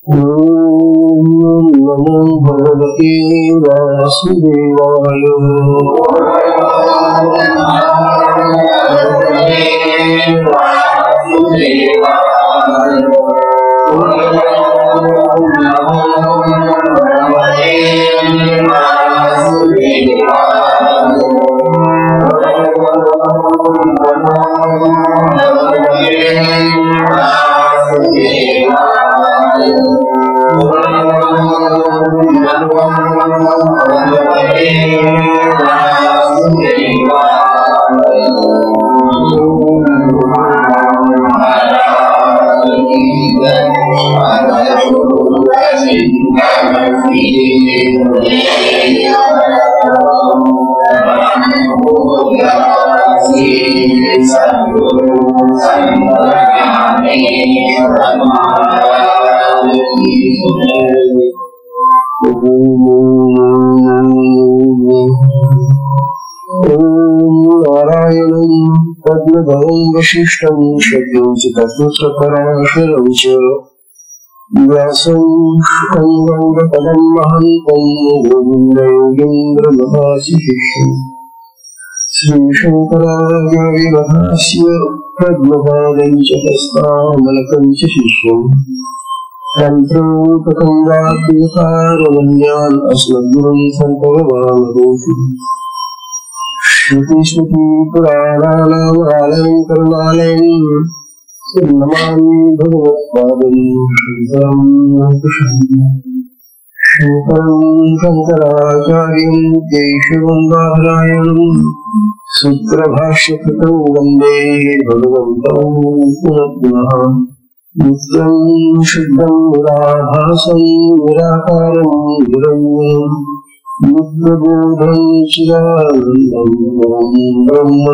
ओम नमो भगवते वासुदेवाय। वशिष्ठं शक्यं च तत्पुत्रपराशरं च व्यासं शुकं गौडपदं महन्तं गोविन्दयोगीन्द्रमहाशिष्यम् श्रीशङ्कराचार्यमहास्य पद्मपादं च हस्तामलकं च शिष्यम् तन्त्रोटकं वाद्यकारवन्यान् अस्मद्गुरुं सन्तभगवान् श्रुतिस्मृतिपुराणानामालयं करुणालयं नमामि भगवत्पादं शङ्करं शङ्कराचार्यं केशवं बादरायणं सूत्रभाष्यकृतौ वन्दे भगवन्तं पुनः पुनः। नित्यं शुद्धं निराभासं निराकारं निरञ्जनं बुद्धबोधं चिदानन्दं ब्रह्म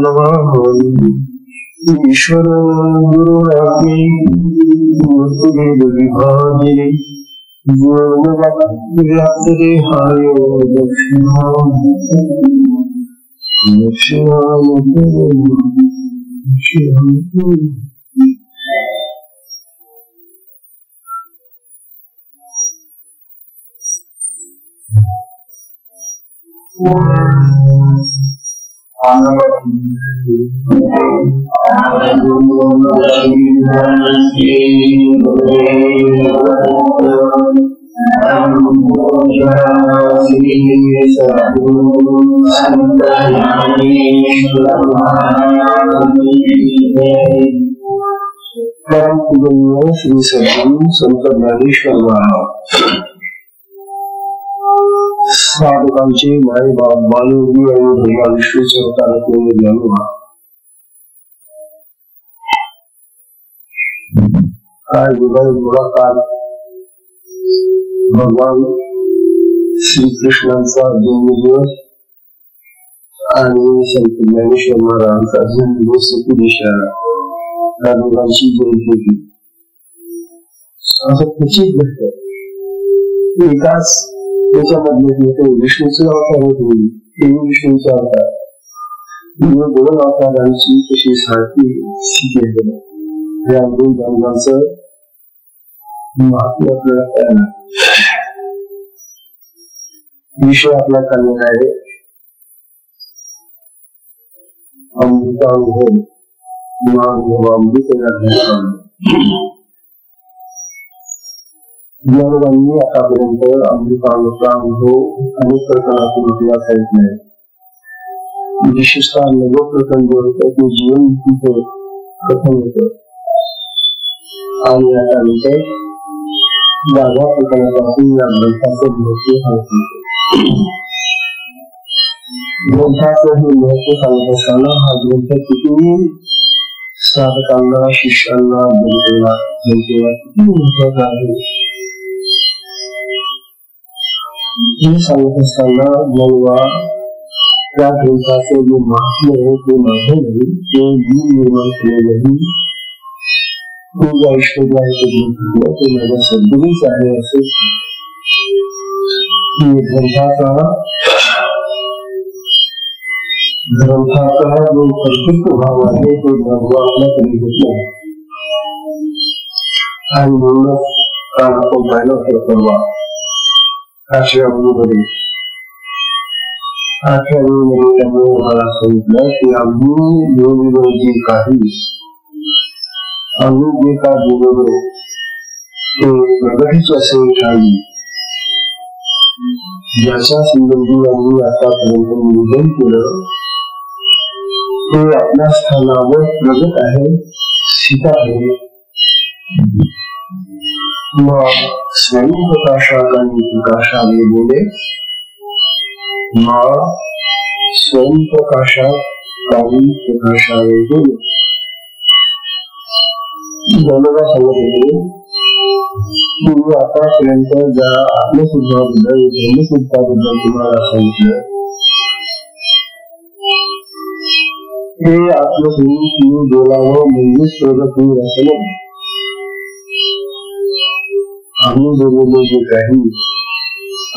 नमामि। ईश्वरो गुरुरात्मे मूर्तिभेद विभागिने व्योमव्याप्तदेहाय दक्षिणामूर्तये। श्री सद्गुरु संत ज्ञानेश्वर महाराज साधकांचे मायबाप बालयोगी आणि भगवान श्री स्वतःला ज्ञानवा काय थोडा काळ भगवान श्री कृष्णांचा जन्मदिवस आणि संत ज्ञानेश्वर महाराजांचा जन्मदिवस दिशा या दोघांची जयंती होती. असं निश्चित घडतं एकाच त्याच्यामध्ये विष्णूचा अवतार होतो विष्णूचा अवतार दोन अवतारांची कशी सारखी स्थिती आहे या दोन धर्मांचं महात्म्य आपल्याला कळणार. विषय आपला चाललेला आहे अमृतानुभव ज्ञानवांनी आतापर्यंत अमृतानुभव अनेक प्रकारातून आपल्याला कळत नाही. विशेषतः नव प्रकरण जे होतं ते जीवन तिथे प्रथम होत आणि आता म्हणते माझ्या प्रकरणापासून या ग्रंथाचं महत्व सांगतो. ग्रंथाचं हे महत्व सांगत असताना हा ग्रंथ किती साधकांना शिष्यांना जनतेला किती महत्वाचा आहे हे सांगत असताना जेव्हा त्या ग्रंथाचे जे महात्म्य आहे ते माझे नाही ते मी निर्माण केलेले नाही तो ज्या ईश्वराचे ग्रंथ ते माझ्या सद्गुरूच आहे असे ग्रंथाचा ग्रंथाचा जो कर्तृत्व भाव आहे तो आपल्याकडे घेतला आणि म्हणूनच काल आपण पाहिलं होतं परवा 8व्या अवधीमध्ये त्यामुळे मला सांगितलं की आम्ही बोललो जे काही आम्ही जे काय बोललो ते प्रगतीच असे काही ज्याच्या संबंधी आम्ही आतापर्यंत निवेदन केलं ते आपल्या स्थानावर प्रगत आहे, स्थित आहे. मग स्वयंप्रकाशात आणि प्रकाशाने बोले, मग स्वयंप्रकाशात आणि प्रकाशाने बोले. जनता सांगत होते की आतापर्यंत ज्या आत्मसिद्धाबद्दल धर्मसिद्धाबद्दल तुम्हाला सांगितलं ते आत्मसिद्धी बोलावं म्हणजेच प्रगत होईल असं नाही. आम्ही बोललेले जे काही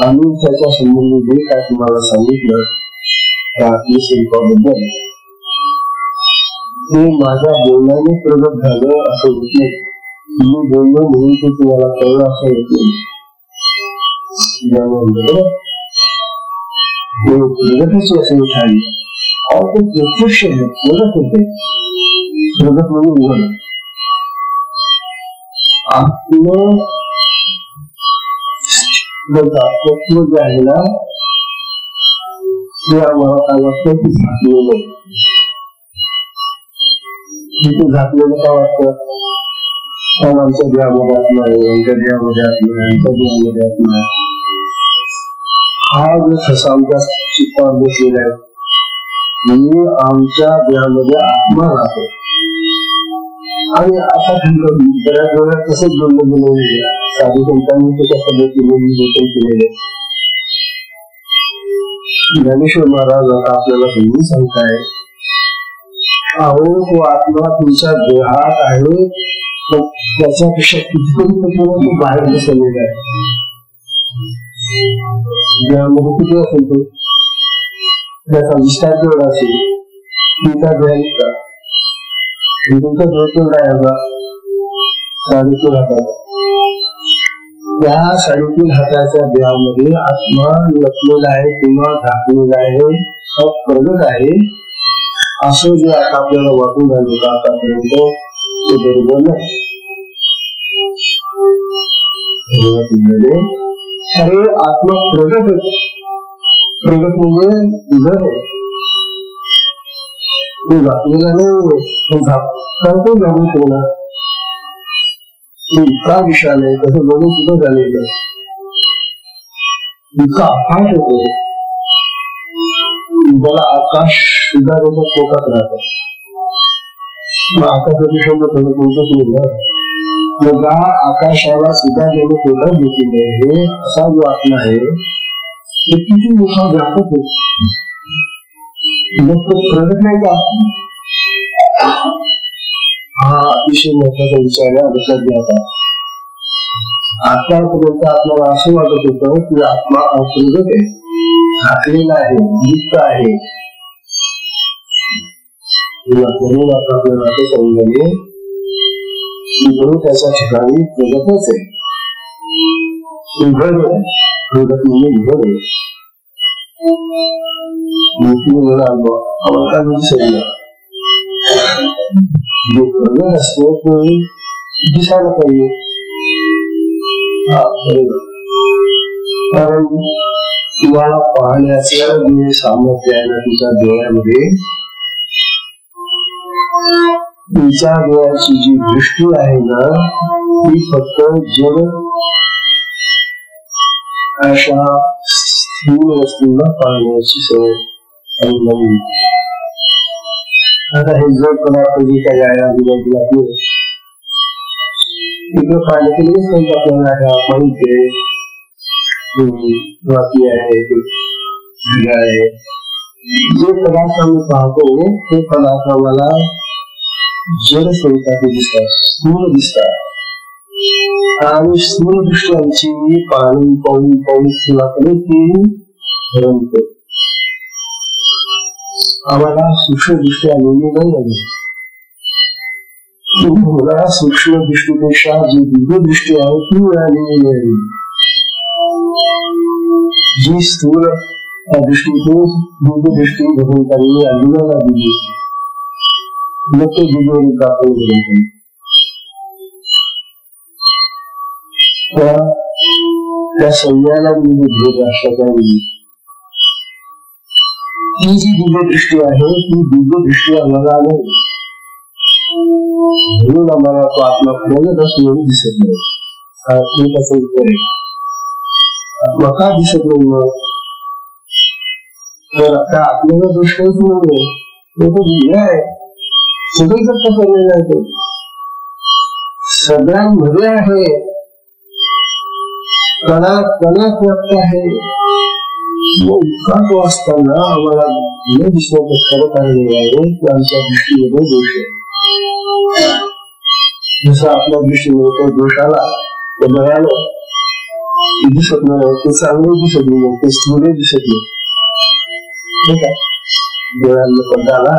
आम्ही त्याच्या संबंधी जे काय तुम्हाला सांगितलं त्या आत्मस्वरूपाबद्दल ते माझ्या बोलण्याने प्रगत झालं असं होत नाही. मी बोललो म्हणून ते तुम्हाला कळलं असं होत नाही. प्रगतीची असे झाली और ते प्रत्यक्ष प्रगत होते. प्रगत म्हणून उघड तत्व जे आहे ना ते आम्हाला काय वाटतं की झाकलेलं तिथे झाकलेलं का वाटतं पण आमच्या देहामध्ये आत्मा आहे, आमच्या देहामध्ये आत्मा आहे, आमच्या देहामध्ये आत्मा आहे. हा जो ठसा आमच्या चित्तावर बसलेला आहे मी आमच्या देहामध्ये आत्मा राहतो आणि आता बऱ्याच वेळा तसंच बोललं गेलेलं साधू संतांनी त्याच्या पद्धतीने विवेचन केलेले. ज्ञानेश्वर महाराज आता आपल्याला तुम्ही सांगताय अहो तो आत्मा तुमच्या देहात आहे त्याच्यापेक्षा कितीतरी तो बाहेर बसवलेला आहे. देहामध्ये किती असेल तो त्याचा विस्तार केवढा असेल तुमचा देहा तुमचा देह केवढा आहे 3.5 हातात. त्या 3.5 हाताच्या देहामध्ये आत्मा लपलेला आहे किंवा झाकलेला आहे, प्रगत आहे असं जे आता आपल्याला वाटून राहिलं आतापर्यंत ते बरोबर नाही. अरे आत्मा प्रगत म्हणजे उघड आहे, तो झाकलेला नाही. झाकतो जाणून ठेवला इतका विशाल आहे तसं बघून सुद्धा झालेलं इतका अफाट होतो त्याला आकाश सुद्धा त्याच्या पोटात राहतं. मग आकाशाची शब्द थोडं कोणतंच नाही मग आकाशाला सुद्धा जेवढं पोटात घेतलेलं आहे असा जो आत्मा आहे ते किती मोठा व्यापक आहे. मग तो प्रगत नाही का? हा अतिशय महत्वाचा विचार आहे. लक्षात घ्या. आतापर्यंत आपल्याला असं वाटत होतं की आत्मा अप्रगत आहे, झाकलेला आहे, मुक्त आहे. आपल्याला असं समजले की तो त्याच्या ठिकाणी प्रगतच आहे. उघड प्रगत म्हणजे उघड आहे. जो प्रगत असतो तो दिसायला पाहिजे. कारण तुम्हाला पाहण्याचं जे सामर्थ्य आहे ना तुमच्या डोळ्यामध्ये तुमच्या डोळ्याची जी दृष्टी आहे ना ती फक्त जड अशा स्थूल वस्तूंना पाहण्याची सवय नाही. आता हे जड पदार्थ जे काही आहे आजूबाजूला इकडे पाहिलं की लगेच आपल्याला माहिती आहे बाकी आहे जे पदार्थ आम्ही पाहतो ते पदार्थ आम्हाला जड स्वरूपाचे दिसतात, स्थूल दिसतात आणि स्थूल दृष्ट्यांची पाहून ती रमते. आम्हाला सूक्ष्म दृष्टी आलेली नाही. तुम्हाला सूक्ष्म दृष्टीपेक्षा जी दिव्य दृष्टी आहे ती मिळालेली आहे. जी स्थूल दृष्टीतून दिव्य दृष्टी भगवंतांनी अर्जुनाला दिली, मग ते दिव्य रूप आपण त्या सैन्याला भेट राष्ट्राच्या ती जी दिव्य दृष्टी आहे ती दिव्य दृष्टी आम्हाला नाही, म्हणून आम्हाला तो आत्मा खरं असलेली दिसत नाही. त्याचं उत्तर आहे. आत्मा का दिसत नाही मग? तर आता आपल्याला दोष काहीच नाही, तो दिव्य आहे, सगळीकडे पडलेला आहे, तो सगळ्यांमध्ये आहे, कणात व्यक्त आहे. इतका तो असताना आम्हाला न दिसण्याचं खरं कारण आहे की आमच्या दृष्टीमध्ये दोष आहे. जसं आपल्या दृष्टीमध्ये दोष आला तर बघायला ते दिसत नाही, ते चांगले दिसत नाही, ते स्थूल दिसत नाही. ठीक आहे, डोळ्यांना पडदा आला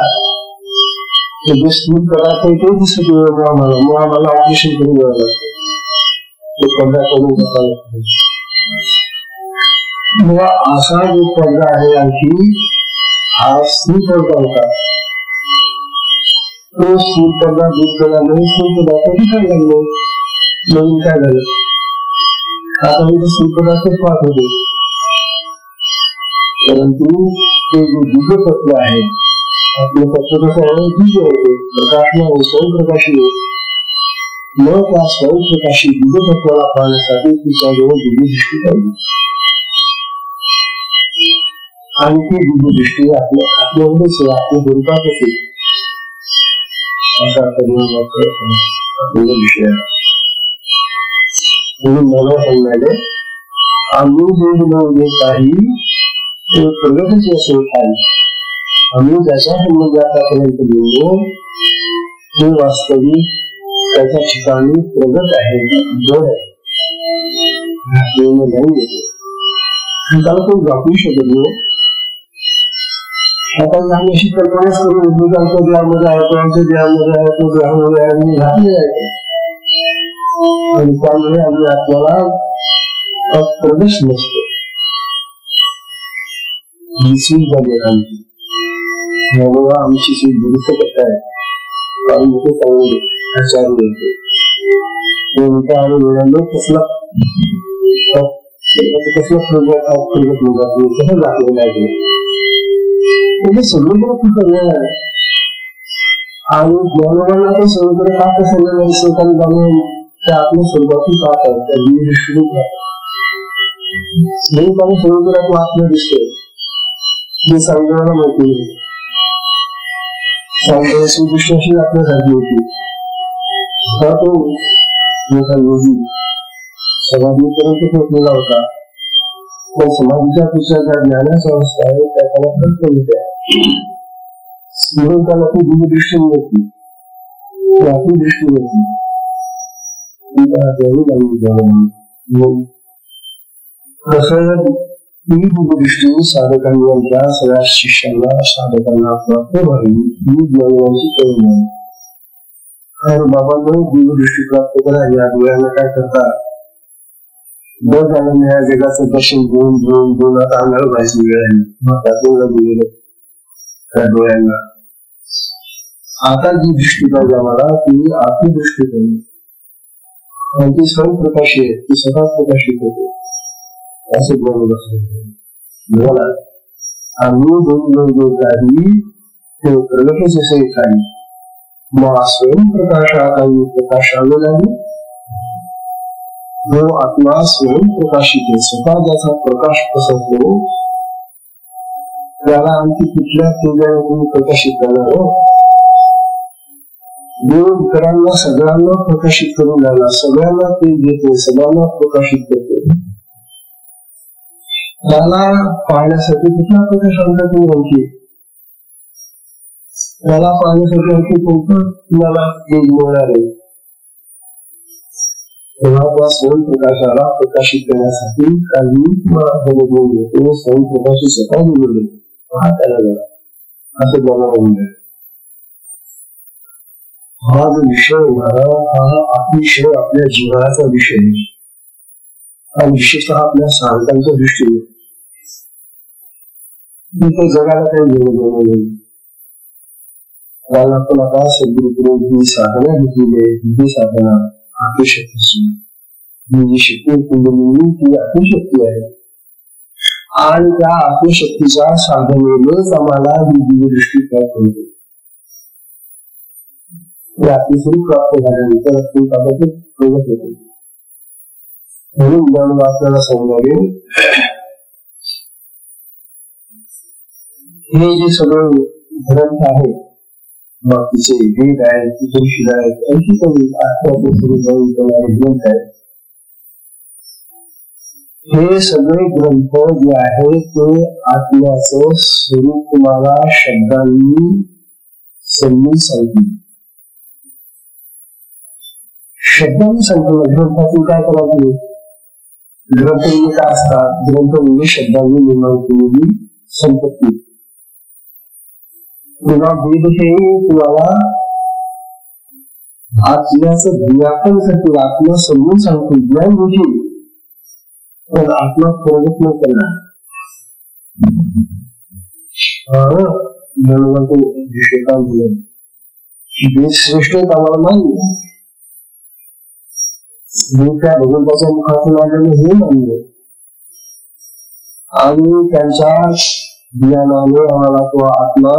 ते जे स्थूल पदार्थ आहे ते दिसत नाही आम्हाला, मग आम्हाला ऑपरेशन करून घ्यावं लागतं, ते पडदा करून टाकावं लागतं. असा जो पडदा आहे आणखी हा स्थूल पडदा होता, तो स्थूल पडदा दूर केला नाही, स्थूल पदार्थ दिसायला लागले. नवीन काय झालं? आता मी स्थूल पदार्थ पाहत होते, परंतु ते जे दिव्य तत्व आहे, आपलं तत्व कसं आहे, दिव्य होते, प्रकाश नाही, स्वयंप्रकाशी होते. मग त्या स्वयंप्रकाशी दिव्य तत्वाला पाहण्यासाठी तिच्याजवळ दिव्य दृष्टी पाहिजे, आणि ती दिव्य दृष्टी आपल्यावरच आहे, आपल्या स्वरूपातच आहे. असा विषय आहे. म्हणून मला सांगणारे आम्ही जे काही ते प्रगतीचे असेल खाली, आम्ही ज्याच्या संबंधी आतापर्यंत बोललो ते वास्तविक त्याच्या ठिकाणी प्रगत आहे, जड आहे, नाही येते, त्याला कोण वापरू शकत नाही. आता आम्ही अशी कल्पनाच करून उद्योगांच्या देहामध्ये आहे, कोणाच्या देहामध्ये आहे, तो देहामध्ये आहे, आम्ही घातले आहे, आणि त्यामुळे आम्ही आपल्याला प्रवेश नसतो. आमची दुरुस्त करताय, आम्ही चांगले आचार्य वेळानं कसला प्रगत कसं दाखवलं आहे, म्हणजे सगळीकडे खूप कल्याण आहे. आणि ज्ञानवांना ते सगळीकडे का कसं नाही जाणून त्या आपल्या स्वरूपातून पाहत आहेत, त्या दिव्य दृष्टीने पाहतात. सगळीकडे तो आत्मा दिसतोय, जे सांगण्याला माहिती नाही. सांगण्याची दृष्टी अशी आपल्यासारखी होती. हा तो मोठा योगी समाधीपर्यंत पोहोचलेला होता, पण समाधीच्या पेक्षा ज्या ज्ञानाच्या अवस्था आहे त्या त्याला फक्त होत्या. म्हणून त्याला ती दिव्य दृष्टी नव्हती, ती आपली दृष्टी नव्हती. कसं ती दिव्य दृष्टी साधकांच्या सगळ्या शिष्यांना साधकांना प्राप्त व्हावी ही ज्ञानाची प्रेरणा आहे. आणि बाबांना दिव्य दृष्टी प्राप्त करावी, या डोळ्यांना काय करतात, बस झालं या जगाचं दर्शन घेऊन घेऊन घेऊन आता आम्हाला व्हायची वेळ आहे. मग त्यातून गेलं त्या डोळ्यांना. आता जी दृष्टी पाहिजे आम्हाला ती आपली दृष्टी पाहिजे, आणि ती स्वयं प्रकाशी आहे, ती स्वतः प्रकाशित होते असं बोला. आम्ही दोन काही ते प्रगतीच असे काही, मग स्वयं प्रकाशा काही प्रकाश आलेला नाही. जो आत्मा स्वयं प्रकाशित आहे, स्वतः ज्याचा प्रकाश पसरतो त्याला आणखी कुठल्या तेजाने तुम्ही प्रकाशित करणार हो? देव इतरांना सगळ्यांना प्रकाशित करून राहिला, सगळ्यांना तेज देतो, सगळ्यांना प्रकाशित करतो. त्याला पाहण्यासाठी कुठला प्रकाश आणला तुम्ही आणखी? त्याला पाहण्यासाठी आणखी कोणतं तुम्हाला तेज मिळणार आहे? तेव्हा स्वयं प्रकाशाला प्रकाशित करण्यासाठी काही स्वयं प्रकाशित स्वतः बोलले त्याला असं ज्ञान होऊन जाईल. हा जो विषय होणारा हा अतिशय आपल्या जीवनाचा विषय आणि विशेषतः आपल्या साधकांच्या दृष्टीने इथे जगाला काही घेऊन नाही. कारण आपण आता सद्गुरूकडून साधना घेतलेली आहे, ही साधना आत्मशक्तीची जी शक्ती कुंडलिनी ती आत्मशक्ती आहे आणि त्या आत्मशक्तीच्या साधनेनेच आम्हाला दिव्य दृष्टी प्राप्त होते. आत्मस्वरूप प्राप्त झाल्यानंतर आपण त्याबद्दल प्रगत होतो. म्हणून ज्ञान आपल्याला समजावे हे जे सगळे ग्रंथ आहेत, बाकीचे वेद आहेत, उपनिषद आहेत, आणखी काही ग्रंथ आहेत, हे सगळे ग्रंथ जे आहेत ते आत्म्याचं स्वरूप तुम्हाला शब्दांनी समजून सांगतील. शब्दांनी सांगतो ग्रंथातून काय करायचं. ग्रंथ म्हणजे काय असतात? ग्रंथ म्हणजे शब्दांनी निर्माण केलेली संपत्ती. तेव्हा वेद हे तुम्हाला आत्म्याचं ज्ञापन करतील, आत्मा समजून सांगतील, ज्ञान देतील, पण आत्मा प्रगत न करणार. श्रेष्ठ आम्हाला मान्य, त्या भगवंताच्या मुखातून आलेलं हे मान्य आणि त्यांच्या ज्ञानाने आम्हाला तो आत्मा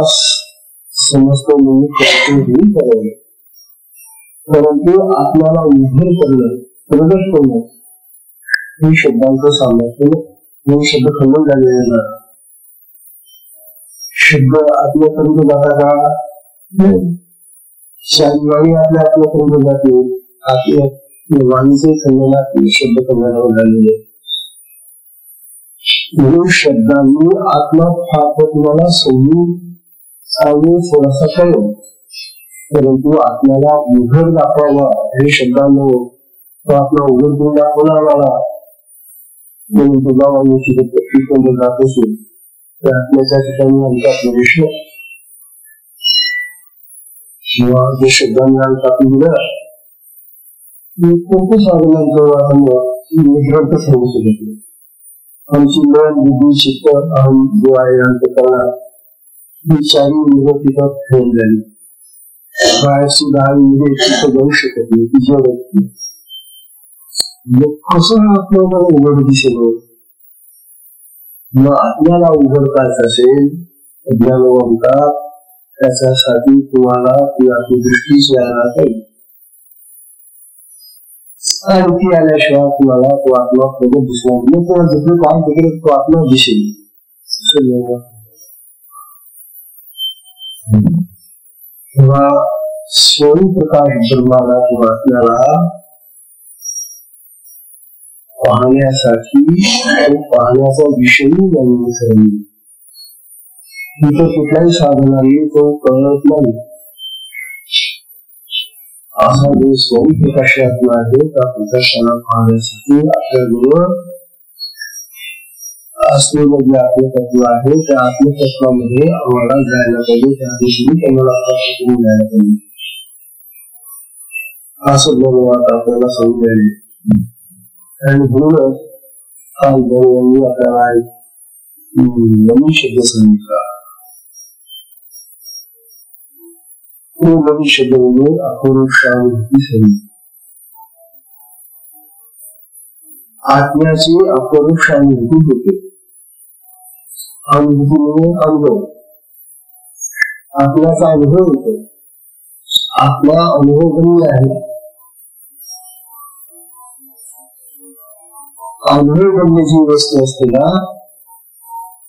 समजतो म्हणून करावे. परंतु आत्म्याला उघड करणं, प्रगट करणं हे शब्दांचं सामर्थ्य हे शब्द खंडन झालेले नाही. शब्द आत्म्यापर्यंत जाता का? वाणी आपल्या आत्म्यापर्यंत जाते. आपल्या वाणीचे खंडनात शब्द खंडनावर झालेले. म्हणून शब्दांनी आत्मा फार तुम्हाला समजून सांगून थोडासा कळेल, परंतु आपल्याला उघड दाखवावा हे शब्दांनो तो आपला उघड करून दाखवला आम्हाला. म्हणून तुला वाणीची जात असेल तर आत्म्याच्या ठिकाणी आमचा प्रवेश किंवा जे शब्दांनी आमचा दिलं कोणतं साधनांचं आपण ग्रंथ सांगू शकत नाही. आमची मन, बुद्धी, चित्त, अहम जो आहे आमचं करणार ही चारी इंद्रिय तिथं फेल झाली. बाहेरची 10 इंद्रिय तिथं जाऊ शकत नाही, ती जड असते. मग कसं आपल्याला उघड दिसेल? मग आपल्याला उघडताच असेल ज्ञान म्हणतात, त्याच्यासाठी तुम्हाला ती आपली दृष्टीची आणणार पाहिजे आणि ती आल्याशिवाय तुम्हाला तो आत्मा प्रगत दिसणार नाही. किंवा जसं काम तिकडे तो आत्मा दिसेल. तेव्हा स्वयंप्रकाश ब्रह्माला किंवा आपल्याला पाहण्यासाठी पाहण्याचा विषयी नाही. तिथं कुठल्याही साधनाने तो कळत नाही. असा जो स्वयंप्रकाश आत्मा आहे त्या प्रकाशाला पाहण्यासाठी आपल्याजवळ असलेलं जे आत्मतत्व आहे त्या आत्मतत्वामध्ये आम्हाला जायला पाहिजे. त्या दिशेने आम्हाला प्राप्त करून जायला पाहिजे. असं ज्ञान आपल्याला समजायला आणि म्हणूनच काल यांनी आपल्याला नवीन शब्द सांगितला. तो नवीन शब्द म्हणजे अपरोक्षानुभूती सांगितली. आत्म्याची अपरोक्षानुभूती होते. अनुभूती म्हणजे अनुभव. आत्म्याचा अनुभव होतो. आत्मा अनुभवगम्य आहे. अनुभवगम्य जी वस्तू असते ना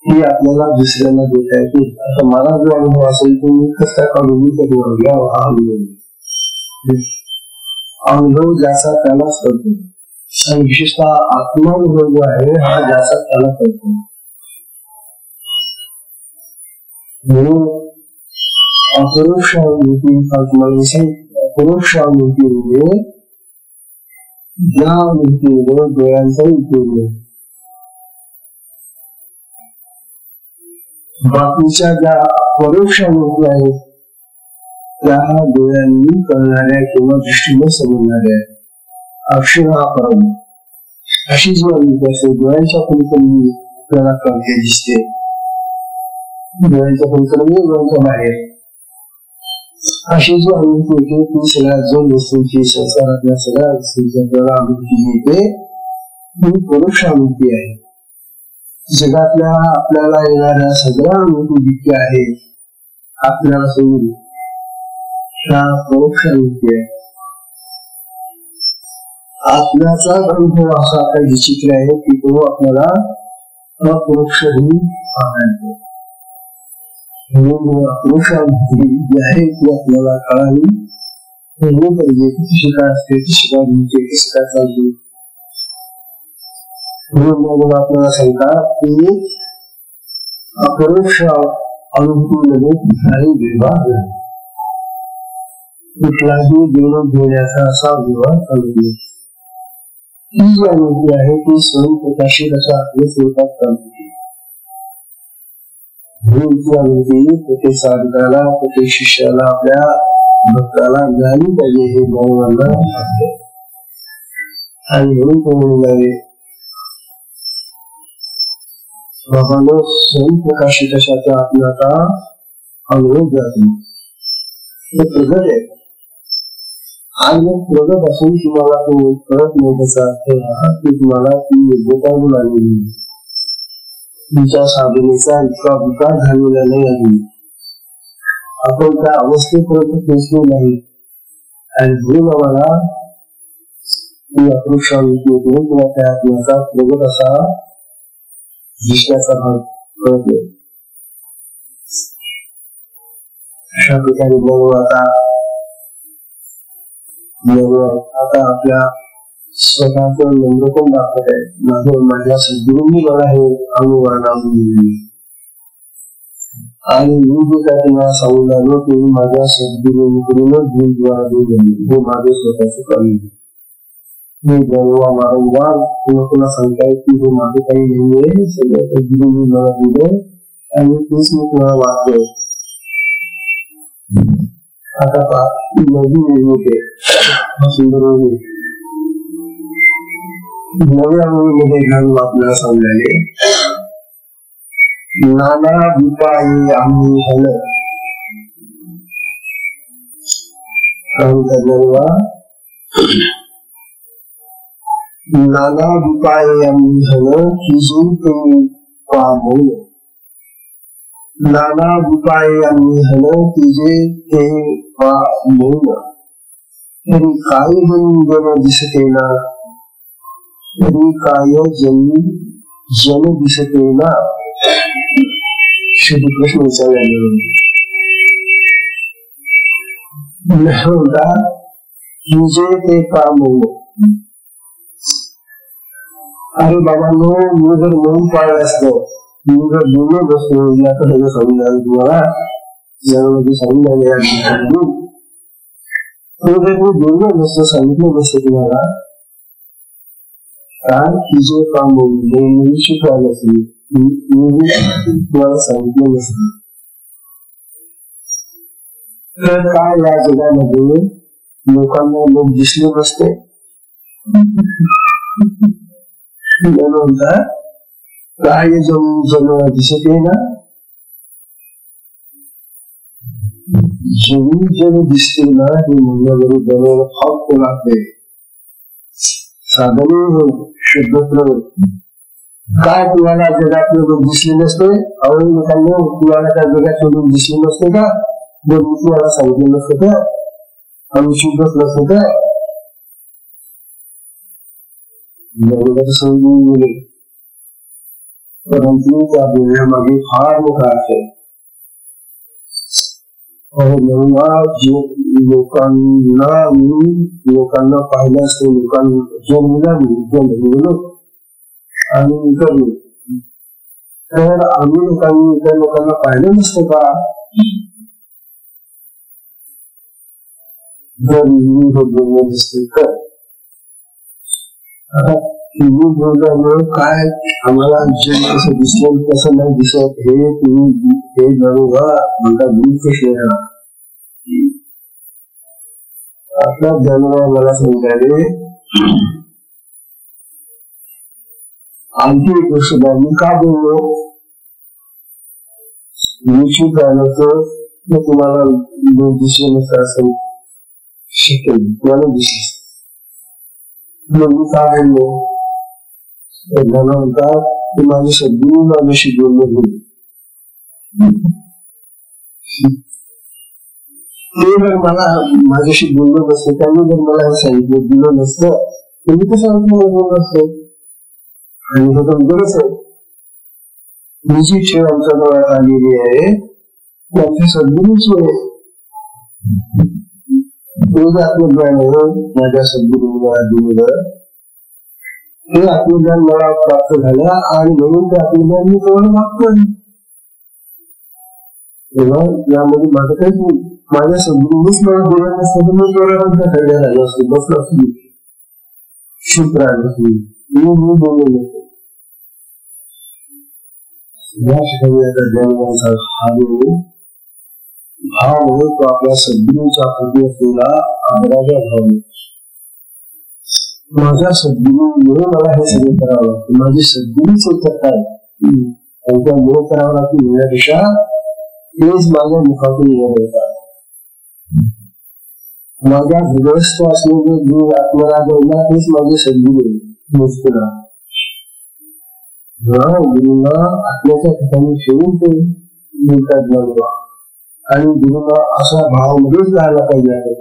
ती आपल्याला दुसऱ्यांना देता येते. आता मला जो अनुभव असेल तो मी कसा काढून घ्या हा अनुभव ज्याचा त्यालाच करतो आणि विशेषतः आत्मानुभव जो आहे हा ज्याचा त्याला करतो. म्हणून अपरोक्षानुभूती अपरोक्षानुभूती म्हणजे ज्या अनुभूतीमध्ये डोळ्यांचा उपयोग नाही. बाकीच्या ज्या परोक्ष अनुभूती आहेत त्या डोळ्यांनी कळणाऱ्या किंवा दृष्टीने समजणाऱ्या अक्षर हा परम अशी जी अनुभूती असते डोळ्यांच्या पलीकडे आपल्याला कळते दिसते डोळ्यांच्या पलीकडे डोळ्यांच्या बाहेर अशी जी अनुभूती होते ती सगळ्या जो वस्तूंची संसारातल्या सगळ्या वस्तूंची आपल्याला अनुभूती मिळते ही परोक्ष अनुभूती आहे. जगातल्या आपल्याला येणाऱ्या सगळ्या अनुभूती जितक्या आहेत आपल्याला समजून त्या परोक्ष अनुभूती आहे. आपल्याचा अनुभव असा काही विचित्र आहे की तो आपल्याला अपरोक्षही पाहतो. अपरोक्ष अनुभूती जी आहे ती आपल्याला कळाली पाहिजे कशी काय असते कशी काय मिळते कशी काय चालते. म्हणून आपल्याला सांगतात की अपरोक्ष अनुभूतीमध्ये कुठलाही विभाग नाही, कुठलाही देणं घेण्याचा असा विभाग चालू नाही. ही जी अनुभूती आहे ती स्वयंप्रकाशित अशा आपल्या स्वरूपात चालते. प्रत्येक साधकाला प्रत्येक शिष्याला आपल्या भक्ताला मिळाली पाहिजे हे भावनांना वाटते. आणि म्हणून तो म्हणून बाबांनो स्वयंप्रकाशित अशाचा आपल्याचा अनुभव जातो हे प्रगट आहे. आणि प्रगत असून तुम्हाला तो कळत नाही त्याचा अर्थ की तुम्हाला ती योग्यता मिळालेली तुमच्या साधनेचा इतका विकार झालेला नाही आहे. आपण त्या अवस्थेपर्यंत पोहोचलो नाही आणि म्हणून आम्हाला अपरोक्ष अनुभूती होतो किंवा त्या आत्म्याचा प्रगत असा दिसण्याचा भाग कळत नाही. अशा प्रकारे आता आपल्या स्वतःचं नम्रपण दाखवत आहे. माझ्या सद्गुरूंनी मला हे अनुभव दिले आणि मी जे काय तुम्हाला सांगून आलो ते माझ्या सद्गुरूंकडूनच हे माझे स्वतःच कार्य. मी जेव्हा वारंवार कोणाला सांगताय की हे माझं काही नाहीये सगळं सद्गुरूंनी मला दिलं आणि तेच मी तुम्हाला वाचतोय. आता नवीन होते सुंदर नव्या मध्ये घालून आपल्याला सांगले नाना उपाय आम्ही हल नाना उपाय आम्ही हल किजून तुम्ही पाहून नाना उपाय आम्ही हल किजे ते पाहून तरी काय जन दिसतेना तरी काय जन दिसतेना श्री कृष्ण विचारले तुझे ते काम अरे बाबांनो मी जर म्हणून पाळलं असतं मी जर बोललो बसतो याचं सगळं समजायला तुम्हाला यामध्ये सांगितलं जर मी बोललो नसतं सांगितलं नसतं तुम्हाला काय तुझे काम बोलून शिकवायला असेल तुम्हाला सांगितलं नसतं तर काय या जगामध्ये लोकांना लोक दिसले नसते म्हणतात काय जन दिसते ना जेवढी जन दिसते ना हे म्हणण्याबरोबर फार लागते साधने शुद्ध काय तुम्हाला जगातले लोक दिसले नसते अवघड लोकांना तुम्हाला त्या जगातले लोक दिसले नसते का जर मी तुम्हाला सांगितलं नसतं का आम्ही शुद्धच नसतं का समजून गेले परंतु त्या बोलण्यामागे फार मोठा अर्थ आहे. लोकांना पाहिलं असतं लोकांना जन्म आणि तर आम्ही लोकांनी इतर लोकांना पाहिलं नसतं का जर मी बोलणं दिसते तर तुम्ही बोलल्यामुळे काय आम्हाला जग कसं दिसलं कसं नाही दिसत हे तुम्ही हे बरोबर मला कसे आपला जन्म मला सांगायले आणखी एक गोष्ट मी का बोललो निश्चित राहण्याचं तुम्हाला दिसले नसतं असं शिकेल तुम्हाला दिसेल मी का बोललो म्हणतात की माझे सद्गुरू माझ्याशी बोलले होते ते जर मला माझ्याशी बोललो नसतं त्यांनी जर मला हे सांगितलं दिलं नसतं तर मी कसं बोललो नसतो आणि हे पण गरज आहे ही जी खेळ आमच्या डोळ्यात आलेली आहे ती आमच्या सद्गुरूची आहे ते आत्मज्ञान माझ्या सद्गुरूला दिलेलं हे आत्मज्ञान मला प्राप्त झालं आणि म्हणून ते आत्मज्ञान मी कोणाला मागतोय तेव्हा यामध्ये माझं काहीच नाही माझ्या सद्गुरूच मला बोलत नसतं तर मी कोणाला सगळ्या झालं असतो बसलं असतो शुभ राहिलं मी बोललो नसतो या ठिकाणी आता जन्माचा भाव आहे तो आपल्या सद्गुरूच्या प्रती असलेला आदराचा भाव माझ्या सद्गुरूमुळे मला हे सगळं करावं लागतं माझी सद्गुरूच हे करतात त्यांच्यामुळे करावं लागतं म्हणण्यापेक्षा तेच माझ्या मुखातून येत होतात माझ्या हृदयस्थ असलेले जे आत्मराज आहे तेच माझे सद्गुरू मुस्कुरा गुरुला आत्म्याच्या ठिकाणी ठेवून ते बोलतात मला आणि गुरुला अशा भावामध्येच राहायला पाहिजे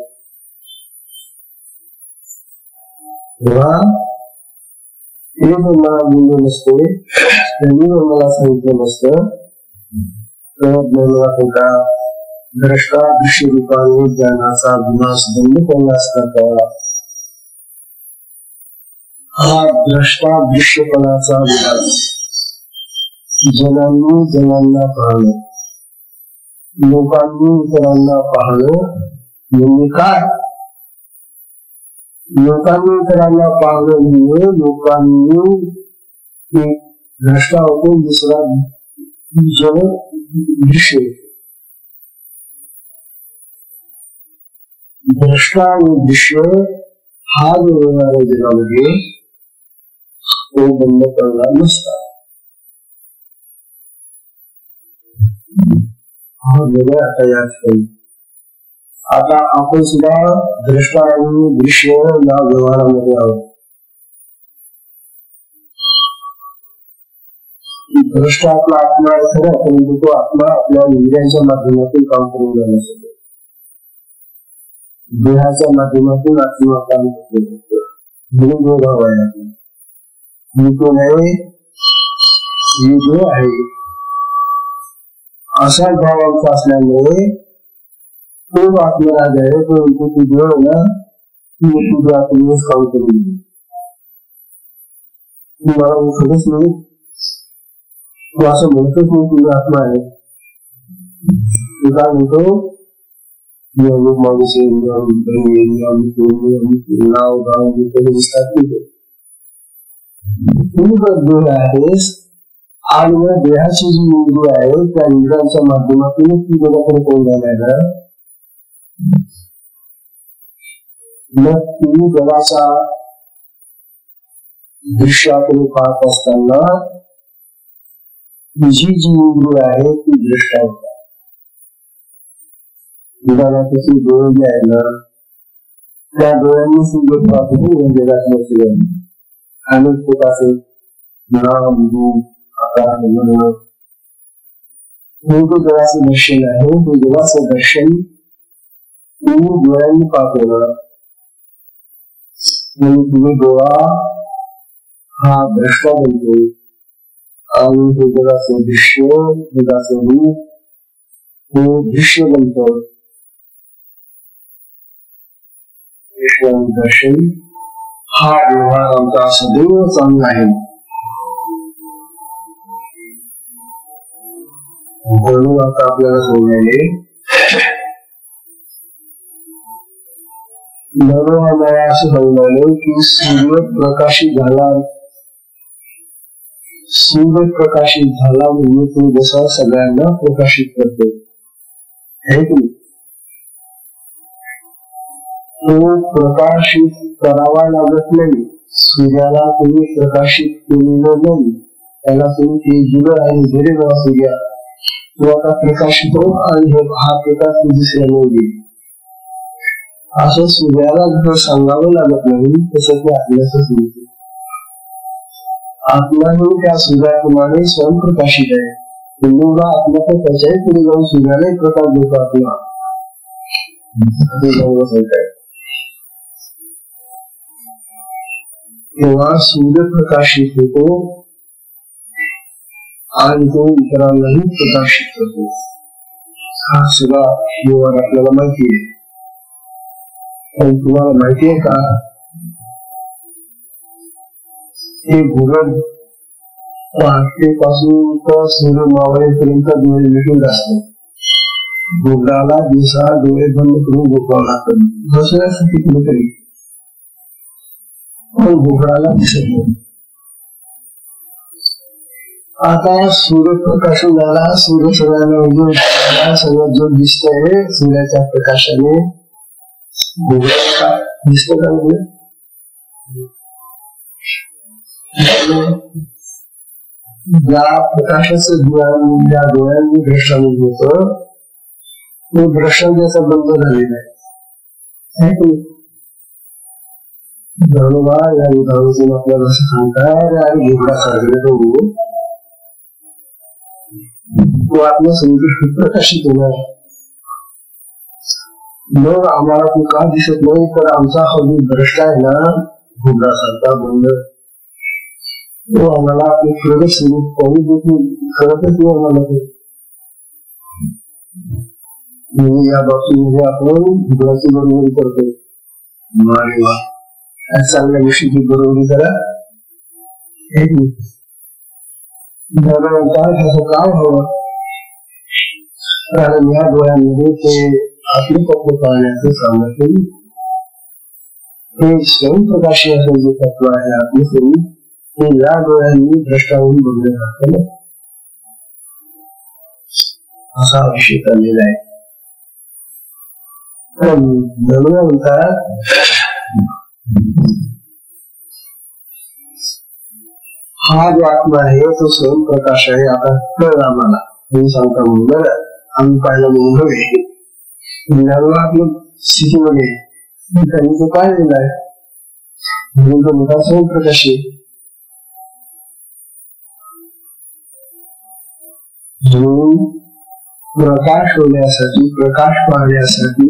तेव्हा ते जर मला बोलले नसते त्यांनी जर मला सांगितलं नसतं तर मला त्याचा द्रष्टा दृश्य रूपाने ज्ञानाचा विनाश बंद केला असता हा द्रष्टा दृश्यपणाचा विनाश जनांनी जनांना पाहणं लोकांनी इतरांना पाहणं म्हणजे काय लोकांनी इतरांना पाहणं म्हणजे लोकांनी एक द्रष्टा होतो दुसरा जन दृश्य द्रष्टा आणि दृश्य हा जो व्यवहार आहे जगामध्ये तो बंद करणार नसता हा वेगळा आता या आता आपण सुद्धा द्रष्टा आणि दृश्य या व्यवहारामध्ये आहोत द्रष्टा आपला आत्मा आहे खरं परंतु तो आत्मा आपल्या इंद्रियांच्या माध्यमातून काम करून जाणं शकतो देहाच्या माध्यमातून आत्मा काम करतो म्हणून जो भाव आहे मी कोण आहे मी जो आहे असा भाव आमचा असल्यामुळे तो आत्मराज आहे परंतु तुझं ना तुझ्या आत्मेच काम करून तुम्हाला खरंच नाही तू असं म्हणतोच नाही तुझा आत्मा आहे तू काय म्हणतो माणूस नाव गाव दिसतात तू जर देह आहेस आणि देहाची जी इंद्रिय आहे त्या इंद्रियांच्या माध्यमातून ती जगाकडे कोण जाणार मग तू जगाच्या दृश्याकडे पाहत असताना तुझी जी इंद्रिय आहे ती दृष्टा होता त्याची डोळे जे आहे ना त्या डोळ्यांनी सुंदर पाहतो जगातल्या सगळ्यांनी अनेक प्रकारचे नाम रूप आकार म्हणून हे जगाचं दर्शन आहे ते जगाचं दर्शन तुम्ही डोळ्यांनी पाहतो ना तुम्ही डोळा हा द्रष्टा बनतो आणि हे जगाचं दृश्य जगाचं रूप हे दृश्य बनतो दर्शन हा व्यवहार आमचा सदैव चांगला आहे म्हणून आता आपल्याला सांगायले असं सांगायला की सूर्य प्रकाशित झाला सूर्य प्रकाशित झाला म्हणजे तो जसा सगळ्यांना प्रकाशित करतो, है की नाही? तो प्रकाशित करावा लागत नाही. सूर्याला तुम्ही प्रकाशित केलेलं नाही, त्याला तुम्ही ते दिलं आणि दिले ना सूर्या, तो आता प्रकाशित हो आणि हा प्रकाश दुसऱ्याला येईल, असं सूर्याला जर सांगावं लागत नाही, तसं ते आपल्याच मिळते. आत्माही त्या सूर्याप्रमाणे स्वयं प्रकाशित आहे. हिंदूला आपल्या तर त्याच्याही पुढे जाऊन सूर्यालाही प्रकाश देतो आपला. तेव्हा सूर्य प्रकाशित होतो आणि तो इतरांनाही प्रकाशित करतो. हा सगळा व्यवहार आपल्याला माहिती आहे. पण तुम्हाला माहिती आहे का, हे घुगड पहाटेपासून तर सूर्य मावळेपर्यंत डोळे मिटून असतात. घुगडाला दिवसा डोळे बंद करून झोपावं लागतं, बसण्यासाठी कुठेतरी, पण घुगडाला दिसत नाही. आता सूर्यप्रकाश झाला, सूर्य सगळ्यांना उजळला, सगळं जो दिसतंय सूर्याच्या प्रकाशाने घुगडाला दिसत का नाही? ज्या प्रकाशाचं ज्ञान ज्या डोळ्यांनी दृष्टाने होतं, तो दृष्टान त्याचा बंद झालेला आहे. धनुबा या उदाहरणातून आपल्याला असं सांगताय, आणि घुगडा साजरे करू तो आपल्या समृद्धी प्रकाशित होणार. मग आम्हाला तो का दिसत नाही, तर आमचा हा जो दृष्टा आहे ना घुगडा सारखा बंद, तो आम्हाला आपले खरं स्वरूप पाहू देत नाही. खरंच तो आम्हाला या बाबतीमध्ये आपण घुगडाची बरोबरी करतो. चांगल्या गोष्टीची बरोबरी करा. त्याचं काम हवं, कारण या डोळ्यांमध्ये ते आपले तत्व पाहण्याचं सामर्थ्य, हे स्वयं प्रकाशी असं जे तत्व आहे आपले स्वरूप, ते या डोळ्यांनी द्रष्टावून बघले जातं, असा विषय चाललेला आहे. म्हणतात हा जो आत्मा आहे तो स्वयं प्रकाश आहे. आता कळलं आम्हाला, तुम्ही सांगता म्हणून आम्ही पाहिलं म्हणून आपल्या स्थितीमध्ये त्यांनी तो पाहिलेला आहे, म्हणून तो मोठा स्वयं प्रकाश आहे. म्हणून प्रकाश होण्यासाठी, प्रकाश पाहण्यासाठी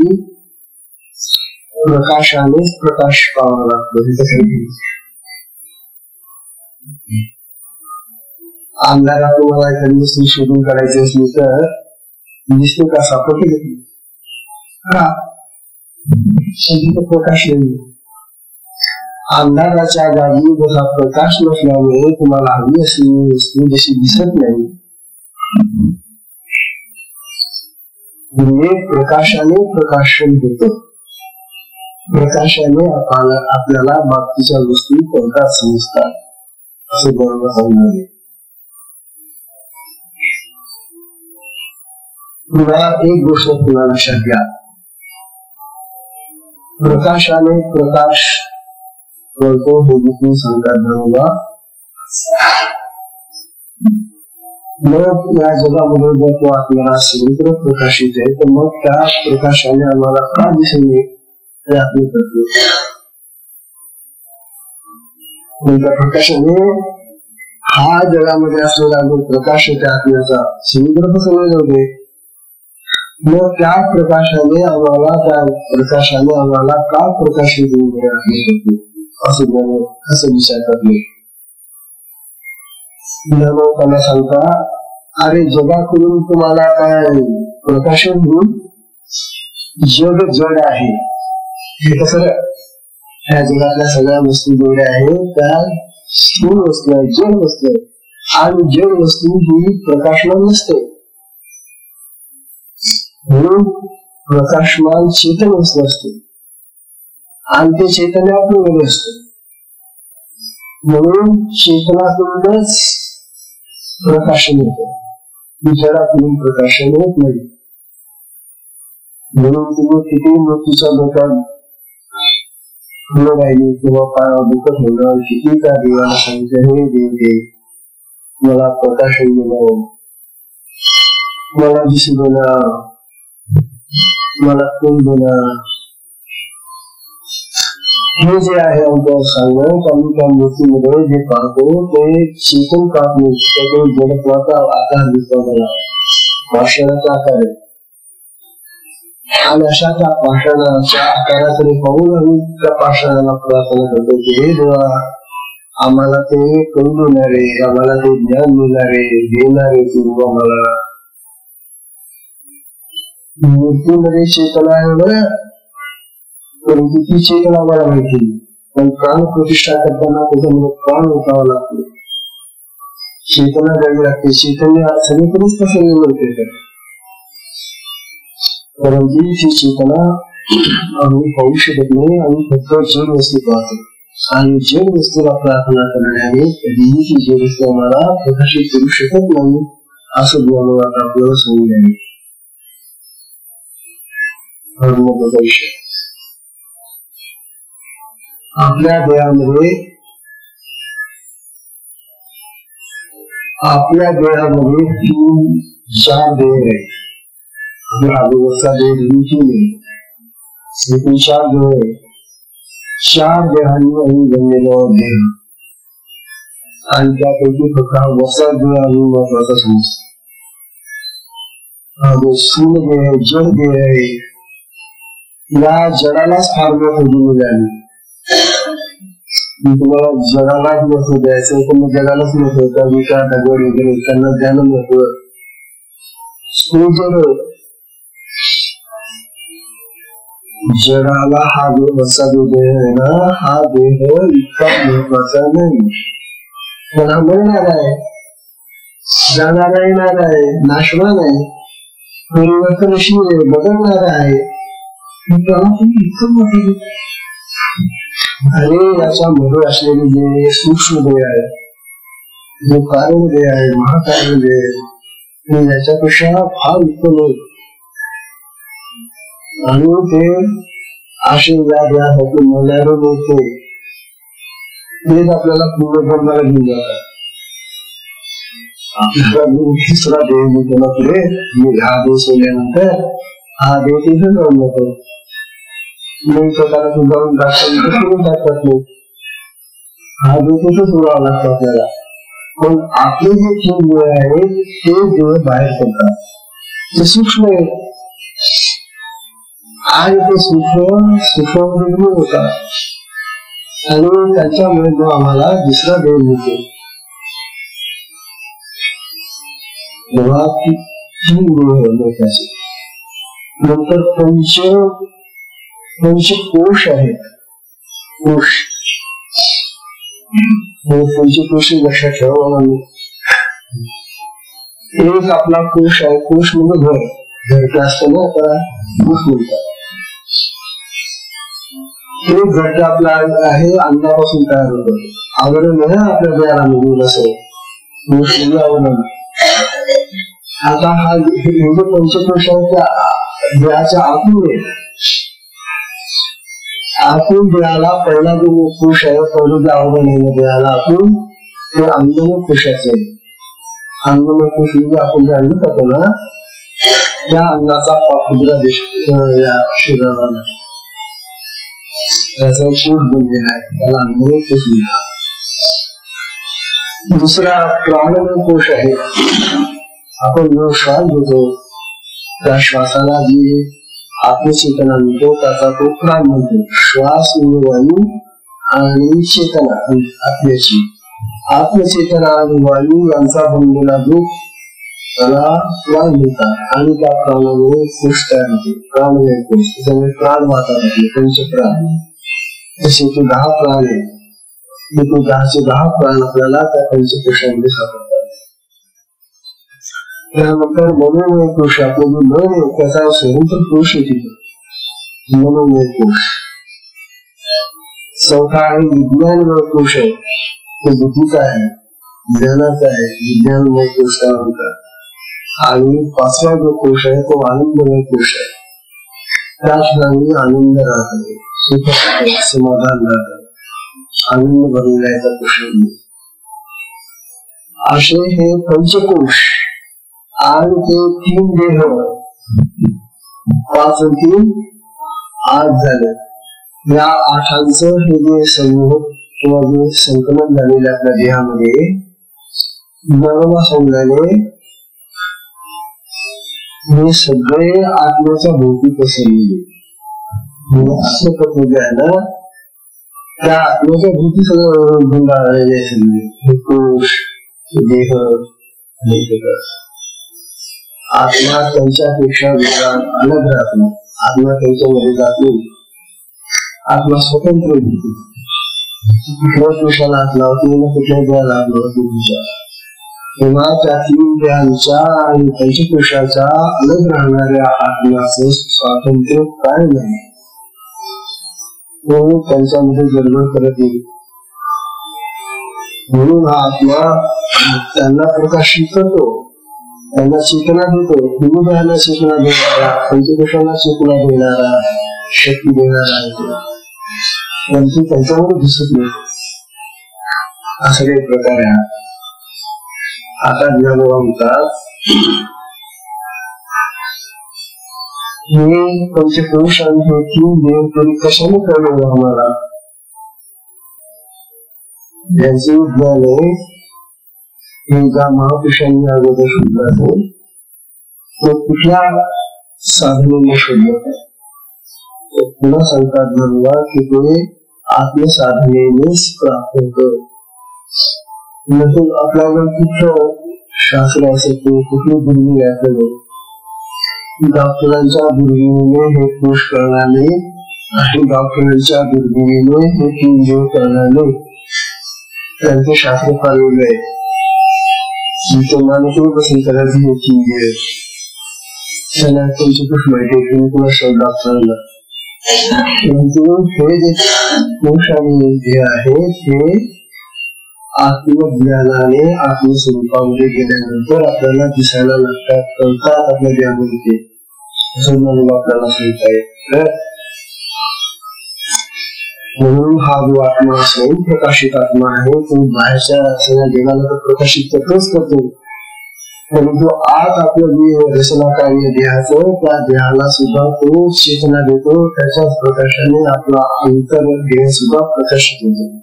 प्रकाशानेच प्रकाश पाहावा लागतो. अंधारात तुम्हाला एखादी वस्तू शोधून काढायची असली तर दिसते का, सापडते का? प्रकाश नाही. अंधाराच्या जागी जसा प्रकाश नसल्यामुळे तुम्हाला हवी असलेली वस्तू जशी दिसत नाही, म्हणजे प्रकाशाने प्रकाशन होतं. प्रकाशाने आपल्याला बाकीच्या गोष्टी कोणत्या समजतात असे बरोबर सांगणार. पुन्हा एक गोष्ट पुन्हा लक्षात घ्या, प्रकाशाने प्रकाश करतो हे देखील सांगतात बरोबर. मग या जगामध्ये जर तो आपल्याला समुद्र प्रकाशित आहे, तर मग त्या प्रकाशाने आम्हाला का दिसेल ते आपले करतो. त्या प्रकाशाने हा जगामध्ये असलेला जो प्रकाश आहे त्या आत्म्याचा समुद्र पसरले होते, मग त्या प्रकाशाने आम्हाला का प्रकाशित होते असं विचार करणे. त्यांना सांगता, अरे जगाकडून तुम्हाला काय प्रकाशन होऊन जग जड आहे, हे कसं या जगातल्या सगळ्या वस्तू जेवढ्या आहेत त्या स्थूल वस्तू आहेत, जड वस्तू आहेत, आणि जड वस्तू ही प्रकाशमान नसते, म्हणून प्रकाशमान चेतन वस्तू असते आणि ते चैतन्य आपल्यामध्ये असते. म्हणून चेतनातूनच प्रकाशन होतं, विचारातून प्रकाशन होत नाही. म्हणून तुम्ही किती मृत्यूच्या लोकांना राहिली किंवा पायावर दुखत होणं, किती त्या देवाला सांगितलं, हे देव दे मला प्रकाशन देणं, मला दिसू देणं, मला कोण देणं, हे जे आहे आमचं सांगणं, आम्ही त्या मूर्तीमध्ये जे पाहतो ते चेतन पाहत नाही, तो जडत्वाचा आकार दिसतो मला, पाषाणाचा आकार आहे. आणि अशा त्या पाषाणाच्या आकाराकडे पाहून आम्ही त्या पाषाणाला प्रार्थना करतो की हे देवा आम्हाला ते करू देणारे, आम्हाला ते ज्ञान देणारे तू आम्हाला. मूर्तीमध्ये चेतना आहे बरं, परंतु ती चेतना आम्हाला माहिती नाही. पण प्राण प्रतिष्ठा करताना त्याच्यामध्ये प्राण ओतावा लागतो, चेतना द्यावी लागते. चैतन्य सगळीकडेच प्रसन्न मिळते, परंतु ती चेतना आम्ही पाहू शकत नाही. आम्ही फक्त जड वस्तू पाहतो आणि जड वस्तूला प्रार्थना करण्याने कधीही ती जड वस्तू आम्हाला प्रकाशित करू शकत नाही, असं ज्ञान आपल्याला सांगून द्यावे. आपल्या देहामध्ये 3-4 देह आहेत. अगोदरचा देह एकूण 4 देह आहे. 4 देहांनी आम्ही बनलेलो देह आणि त्यापैकी फक्त हा वसा देह आम्ही महत्वाचा समजतो. स्थूल देह आहे, जड देह आहे. या जडालाच फार महत्व दिलेलं आहे. तुम्हाला जगालाच महत्व द्यायचं तर मग जगालाच महत्व, त्या विचार दगड वगैरे त्यांना द्यायला महत्व. जगाला हा वसा देह आहे ना, हा देह इतका महत्वाचा नाही. पण हा मरणार आहे, जाणार येणार आहे, नाशवान आहे, परिवर्तनशील आहे, बदलणार आहे. आणि याच्यामध्ये असलेले जे सूक्ष्म देह आहे, जो कारण देह आहे, महाकारण देह, याच्यापेक्षा फार उत्तम आहे. आणि ते आशीर्वाद यासाठी मिळणारे होते तेच आपल्याला पूर्ण ब्रह्माला घेऊन जातात. आपल्याला तिसरा देह मी त्याला पुढे हा देह सोडल्यानंतर हा देह तिथे जाऊन जातो. नवीन प्रकारातून जाऊन टाकतात नाही, हा देह तिथेच उडावा लागतो आपल्याला. पण आपले जे 3 देह आहेत ते देह बाहेर पडतात, ते सूक्ष्म आहे आणि ते सूक्ष्म होतात आणि त्याच्यामुळे जो आम्हाला दुसरा देह मिळतो. तेव्हा 3 देह लोकांचे. नंतर पंचकोश आहेत. पंचकोश लक्षात ठेवा. एक आपला कोश आहे, कोश म्हणजे घर असताना आता कोश म्हणतात. एक घट्ट आपला आहे, अन्नापासून तयार होतो. आवरण आहे आपल्या देहाला मिळून असं कोश म्हणजे आवरण. आता हा पंचकोश आहे देहाच्या आतून देहाला पहिला जो कोश आहे, पहिलं जे आवरण आहे देहाला आतून, ते अन्नमय कोशाचे आहे. अन्नमय कोश म्हणजे आपण जे अन्न खातो ना, त्या अन्नाचा पापुद्रा या शरीराला त्याचा शोध बनलेला आहे, त्याला अन्नमय कोश म्हणतात. दुसरा प्राणमय कोश आहे. आपण जो श्वास घेतो त्या श्वासाला जी आत्मचेतना म्हणतो त्याचा तो प्राण म्हणतो. श्वास म्हणजे वायू आणि चेतना आत्म्याची. आत्मचेतना आणि वायू यांचा बनलेला जो त्याला प्राण म्हणतात आणि त्या प्राणामुळे कोश तयार होते, प्राणमय कोश. त्याच्यामुळे प्राण वाहतात, पंचप्राण. जसे तो 10 प्राण आहे, तो 10 प्राण आपल्याला त्या पंचकोशामध्ये सापडतात. त्यानंतर मनोमय कोश, आपलं जो मन आहे त्याचा स्वतंत्र कोश आहे, मनोमय कोश. चौथा आहे विज्ञानमय कोश आहे, तो बुद्धीचा आहे. ज्ञानाचा आहे, विज्ञानमय कोश म्हणतात. आणि पाचवा जो कोश आहे तो आनंदमय कोश आहे. त्या ठिकाणी आनंद राहतो, सुख राहतं, समाधान राहतं, आनंद भरलेला आहे त्या कोशामध्ये. असे हे पंचकोश आणि ते 3 देह, 5 आणि 3 8 झाले. या 8चं हे जे समूह किंवा जे संकलन झालेले आपल्या देहामध्ये गणना समजायले हे सगळे आत्म्याच्या भोवती पसरलेले. असं पद्धती आहे ना, त्या आत्म्याच्या भोवती सगळं गुंडाळलेले हे कोश, देह आणि जगत. आत्मा त्यांच्यापेक्षा वेगळा अलग राहतो. आत्मा त्यांच्यामध्ये जात नाही. आत्मा स्वतंत्र होतो. कुठल्या पुरुषाला हात लावत नाही ना कुठल्या देहाला हात लावत नाही. तेव्हा त्या 3 देहांच्या आणि पंचकोशाच्या अलग राहणाऱ्या आत्म्याचं स्वातंत्र्य काय नाही, तो त्यांच्यामध्ये गडबड करत येईल. म्हणून हा आत्मा त्यांना प्रकाशित करतो, त्यांना चेतना देतो. हिंदू देहाला चेतना देणारा, पंचकोशाला चेतना देणारा, शक्ती देणारा आहे, परंतु त्यांच्यावर दिसत नाही. असा काही प्रकार आहे. आता ज्ञानोबा म्हणतात हे पंचकोश आणि हे 3 देव तरी कशाने कळलं आम्हाला? यांचे ज्ञान आहे हे ज्या महापुरुषांनी अगोदर शोधला तो कुठल्या साधनेने शोधला तो पुन्हा सांगतात ज्ञानोबा की ते आत्मसाधनेनेच प्राप्त होतं. नंतर आपल्याला कुठलं शास्त्र असतो, कुठली दुर्बीण असतो, डॉक्टरांच्या दुर्बिणीने हे कोश करणार नाही आणि डॉक्टरांच्या दुर्बिणीने हे 3 देव करणार नाही. त्यांचं शास्त्र फार वेगळं आहे. मानसिक पसंत करायची हे 3 देव त्यांना त्यांची खूप माहिती आहे तुम्ही कुणा डॉक्टरांना. परंतु हे जे कोश आणि जे आहे हे आत्मज्ञानाने आत्मस्वरूपामध्ये गेल्यानंतर आपल्याला दिसायला लागतात, कळतात आपल्या देहामध्ये ते. असं म्हणून आपल्याला सांगता येईल. म्हणून हा जो आत्मा स्वयं प्रकाशित आत्मा आहे तो बाहेरच्या सगळ्या जगाला तर प्रकाशित करतोच करतो, परंतु आज आपलं जे रचना कार्य देहाचं त्या देहाला सुद्धा तो चेतना देतो. त्याच्याच प्रकाशाने आपला अंतर देह सुद्धा प्रकाशित होतो.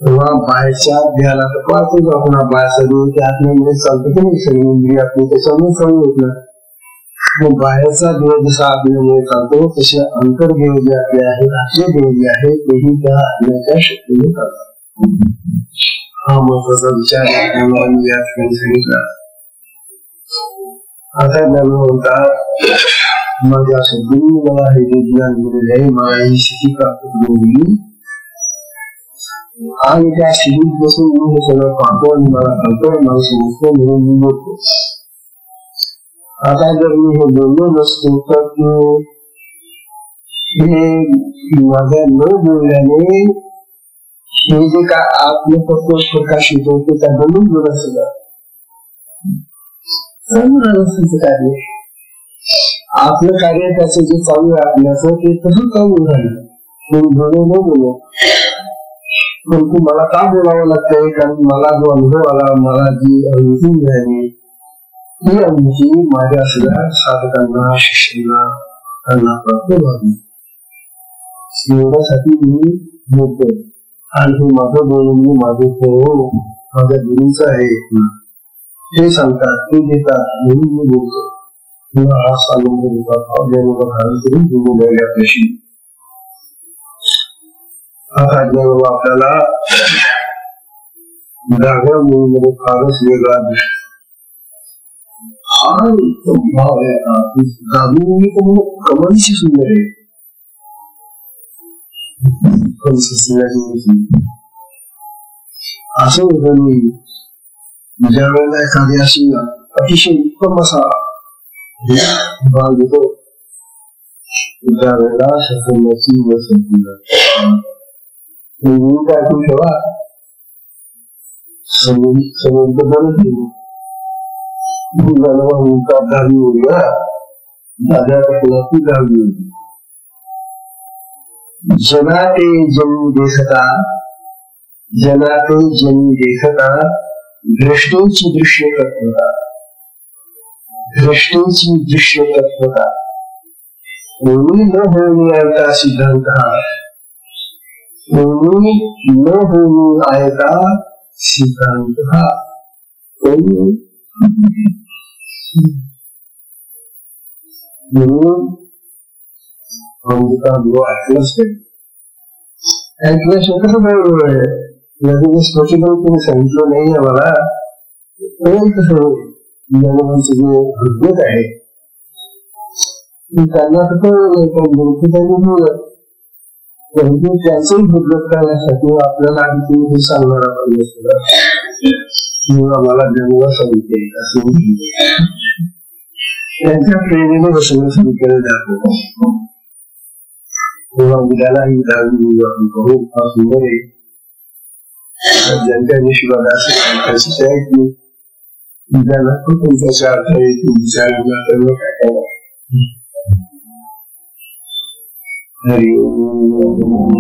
तेव्हा बाहेरच्या देहाला तर पाहतो आपण बाहेरचा देह त्या आत्म्यामध्ये चालतो की नाही, सगळी इंद्रिय आपली त्याच्यामुळे चालू होत ना. मग बाहेरचा देह जसा आत्म्यामुळे चालतो तसे अंतर देह जे आपले आहेत, आपले देह जे आहे तेही त्या आत्म्याच्या शक्तीने चालतात. हा महत्वाचा विचार या ठिकाणी सांगितला. आता ज्ञान म्हणतात माझ्या सद्गुरूंनी मला हे जे ज्ञान दिलेले आहे, मला ही स्थिती प्राप्त करून दिली आणि त्या स्थितीत बसून मी हे सगळं पाहतो आणि मला कळतो, मला समजतो म्हणून मी बोलतो. आता जर मी हे बोललो नसतो तर हे माझ्या न बोलल्याने हे जे काय आत्मतत्व प्रकाशित होते त्या बनून गेलं सगळं कार्य. आपलं कार्य त्याचं जे चालू आहे आपल्याचं ते तसं चालू राहिलं. बोलू न बोलू, परंतु मला का बोलावं लागतंय? कारण मला जो अनुभव आला, मला जी अनुभूती मिळाली ती अनुभूती माझ्या सगळ्या साधकांना, शिष्यांना त्यांना प्राप्त व्हावी एवढ्यासाठी मी बोलतो. आणि हे माझं बोलून मी माझे माझ्या गुरुचं आहे ते सांगतात, ते देतात म्हणून मी बोलतो. किंवा हा सांगून देतात धारण करून बोलू आपल्याशी. आता आपल्याला जागा मुलीमध्ये फारच वेगळा दिसतो. हा भाव आहे जागून कमालीशी सुंदर आहे. असं होतं मी ज्या वेळेला एखादी अशी अतिशय उत्तम असा भाग येतो त्यावेळेला शत्रूची काय ठेवा समझ तो बड़े उनका दावी हो गया, दादा का पुलापी दावी हो गया। जनाते जनी देखता दृष्टीची दृश्य तत्वता, दृष्टीची दृश्य तत्वता होनी न होनी आयता सिद्धांत, होनी न होनी आयता सिद्धांत। एटलस होता बरोबर आहे, लगेच स्पष्टीकरण तुम्ही सांगितलं नाही आम्हाला, कसं ज्ञानाचे जे हृदय आहे त्यांना त्याचंही हृदय करण्यासाठी आपल्याला आणखी सांगणारा पाहिजे, आम्हाला ज्ञानाला सांगितले असं त्यांच्या प्रेरणेने बसवणं सुरू केलं जातं। विधानाही दावी करू हा सुंदर आहे, ज्यांच्या निष्पाद असे आहे की विधानात तुमचा अर्थ आहे की विचारांना सर्व काय करा। हरि ओम।